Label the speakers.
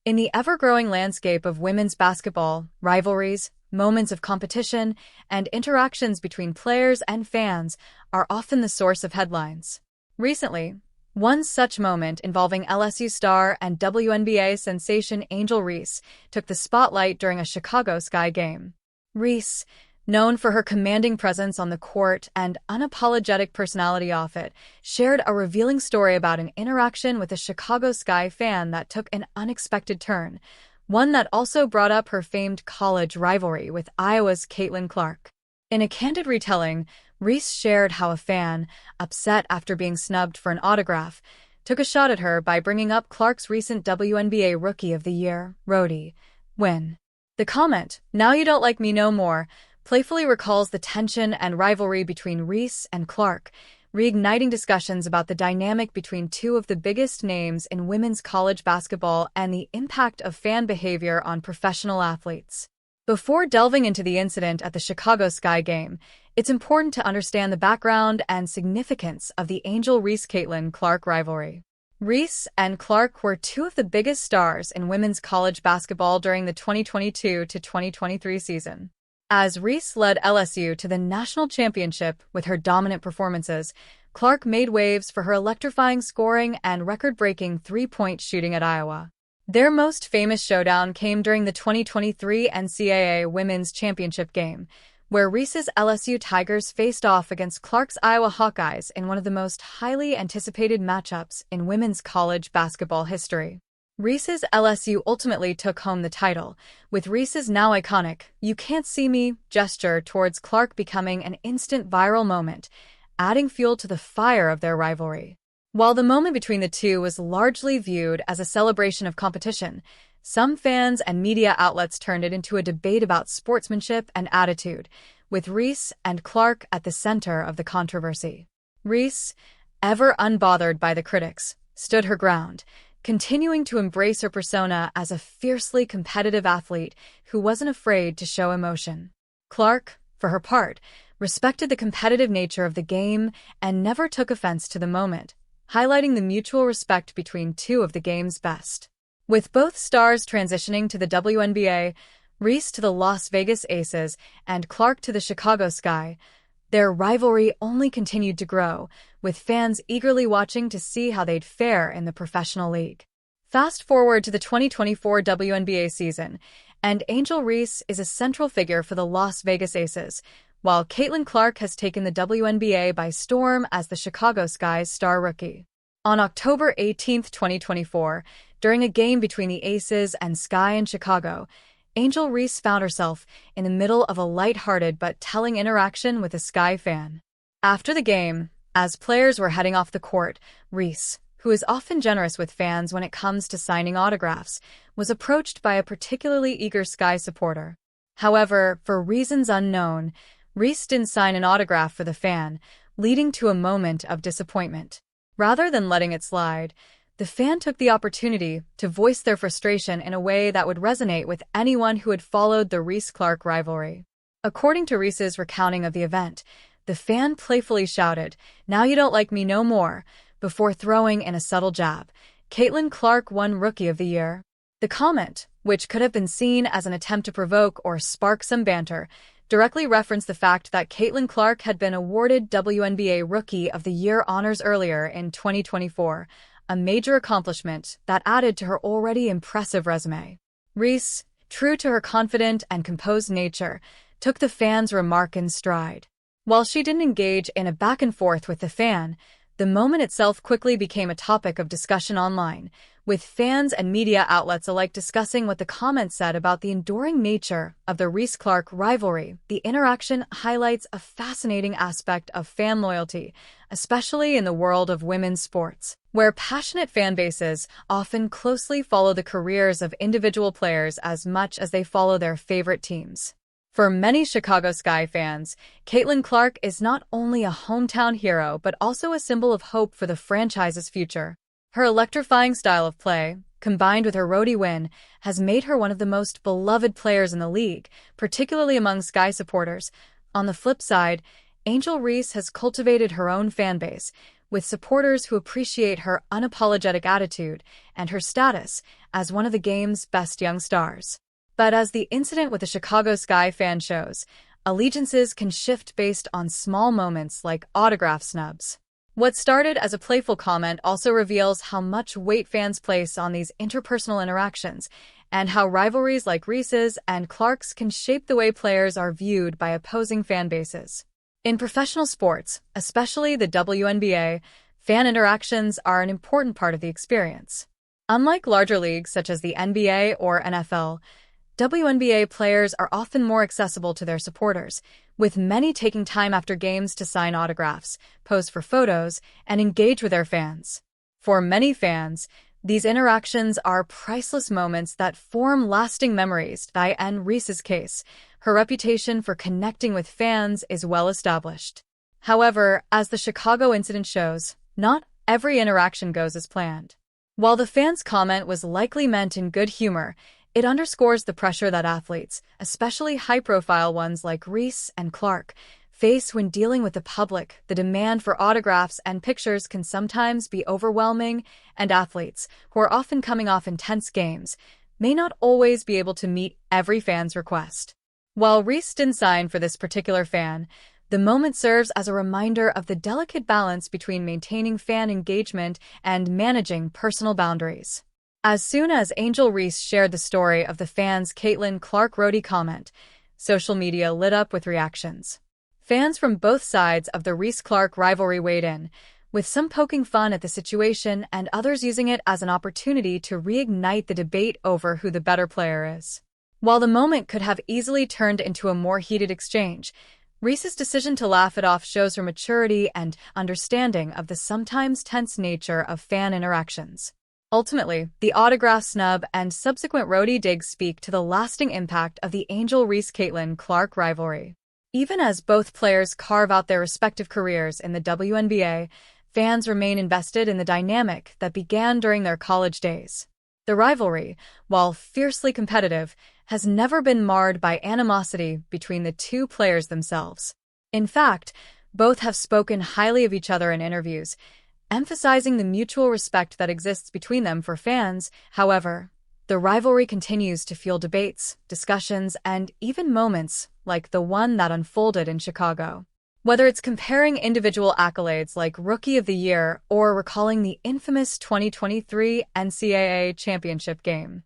Speaker 1: In the ever-growing landscape of women's basketball, rivalries, moments of competition, and interactions between players and fans are often the source of headlines. Recently, one such moment involving LSU star and WNBA sensation Angel Reese took the spotlight during a Chicago Sky game. Reese, known for her commanding presence on the court and unapologetic personality off it, shared a revealing story about an interaction with a Chicago Sky fan that took an unexpected turn, one that also brought up her famed college rivalry with Iowa's Caitlyn Clark. In a candid retelling, Reese shared how a fan, upset after being snubbed for an autograph, took a shot at her by bringing up Clark's recent WNBA Rookie of the Year, ROTY, win. The comment, "Now you don't like me no more," playfully recalls the tension and rivalry between Reese and Clark, reigniting discussions about the dynamic between two of the biggest names in women's college basketball and the impact of fan behavior on professional athletes. Before delving into the incident at the Chicago Sky game, it's important to understand the background and significance of the Angel Reese-Caitlyn Clark rivalry. Reese and Clark were two of the biggest stars in women's college basketball during the 2022 to 2023 season. As Reese led LSU to the national championship with her dominant performances, Clark made waves for her electrifying scoring and record-breaking three-point shooting at Iowa. Their most famous showdown came during the 2023 NCAA Women's Championship game, where Reese's LSU Tigers faced off against Clark's Iowa Hawkeyes in one of the most highly anticipated matchups in women's college basketball history. Reese's LSU ultimately took home the title, with Reese's now iconic "You can't see me" gesture towards Clark becoming an instant viral moment, adding fuel to the fire of their rivalry. While the moment between the two was largely viewed as a celebration of competition, some fans and media outlets turned it into a debate about sportsmanship and attitude, with Reese and Clark at the center of the controversy. Reese, ever unbothered by the critics, stood her ground, continuing to embrace her persona as a fiercely competitive athlete who wasn't afraid to show emotion. Clark, for her part, respected the competitive nature of the game and never took offense to the moment, highlighting the mutual respect between two of the game's best. With both stars transitioning to the WNBA, Reese to the Las Vegas Aces and Clark to the Chicago Sky, their rivalry only continued to grow, with fans eagerly watching to see how they'd fare in the professional league. Fast forward to the 2024 WNBA season, and Angel Reese is a central figure for the Las Vegas Aces, while Caitlyn Clark has taken the WNBA by storm as the Chicago Sky's star rookie. On October 18, 2024, during a game between the Aces and Sky in Chicago, Angel Reese found herself in the middle of a lighthearted but telling interaction with a Sky fan. After the game, as players were heading off the court, Reese, who is often generous with fans when it comes to signing autographs, was approached by a particularly eager Sky supporter. However, for reasons unknown, Reese didn't sign an autograph for the fan, leading to a moment of disappointment. Rather than letting it slide, the fan took the opportunity to voice their frustration in a way that would resonate with anyone who had followed the Reese-Clark rivalry. According to Reese's recounting of the event, the fan playfully shouted, "Now you don't like me no more," before throwing in a subtle jab. Caitlyn Clark won Rookie of the Year. The comment, which could have been seen as an attempt to provoke or spark some banter, directly referenced the fact that Caitlyn Clark had been awarded WNBA Rookie of the Year honors earlier in 2024, a major accomplishment that added to her already impressive resume. Reese, true to her confident and composed nature, took the fan's remark in stride. While she didn't engage in a back-and-forth with the fan, the moment itself quickly became a topic of discussion online, with fans and media outlets alike discussing what the comments said about the enduring nature of the Reese-Clark rivalry. The interaction highlights a fascinating aspect of fan loyalty, especially in the world of women's sports, where passionate fan bases often closely follow the careers of individual players as much as they follow their favorite teams. For many Chicago Sky fans, Caitlyn Clark is not only a hometown hero but also a symbol of hope for the franchise's future. Her electrifying style of play, combined with her ROTY win, has made her one of the most beloved players in the league, particularly among Sky supporters. On the flip side, Angel Reese has cultivated her own fan base, with supporters who appreciate her unapologetic attitude and her status as one of the game's best young stars. But as the incident with the Chicago Sky fan shows, allegiances can shift based on small moments like autograph snubs. What started as a playful comment also reveals how much weight fans place on these interpersonal interactions, and how rivalries like Reese's and Clark's can shape the way players are viewed by opposing fan bases. In professional sports, especially the WNBA, fan interactions are an important part of the experience. Unlike larger leagues such as the NBA or NFL, WNBA players are often more accessible to their supporters, with many taking time after games to sign autographs, pose for photos, and engage with their fans. For many fans, these interactions are priceless moments that form lasting memories. In Reese's case, her reputation for connecting with fans is well established. However, as the Chicago incident shows, not every interaction goes as planned. While the fan's comment was likely meant in good humor, it underscores the pressure that athletes, especially high-profile ones like Reese and Clark, face when dealing with the public. The demand for autographs and pictures can sometimes be overwhelming, and athletes, who are often coming off intense games, may not always be able to meet every fan's request. While Reese didn't sign for this particular fan, the moment serves as a reminder of the delicate balance between maintaining fan engagement and managing personal boundaries. As soon as Angel Reese shared the story of the fan's Caitlyn Clark ROTY comment, social media lit up with reactions. Fans from both sides of the Reese-Clark rivalry weighed in, with some poking fun at the situation and others using it as an opportunity to reignite the debate over who the better player is. While the moment could have easily turned into a more heated exchange, Reese's decision to laugh it off shows her maturity and understanding of the sometimes tense nature of fan interactions. Ultimately, the autograph snub and subsequent ROTY digs speak to the lasting impact of the Angel Reese-Caitlyn Clark rivalry. Even as both players carve out their respective careers in the WNBA, fans remain invested in the dynamic that began during their college days. The rivalry, while fiercely competitive, has never been marred by animosity between the two players themselves. In fact, both have spoken highly of each other in interviews, emphasizing the mutual respect that exists between them. For fans, however, the rivalry continues to fuel debates, discussions, and even moments like the one that unfolded in Chicago. Whether it's comparing individual accolades like Rookie of the Year or recalling the infamous 2023 NCAA championship game,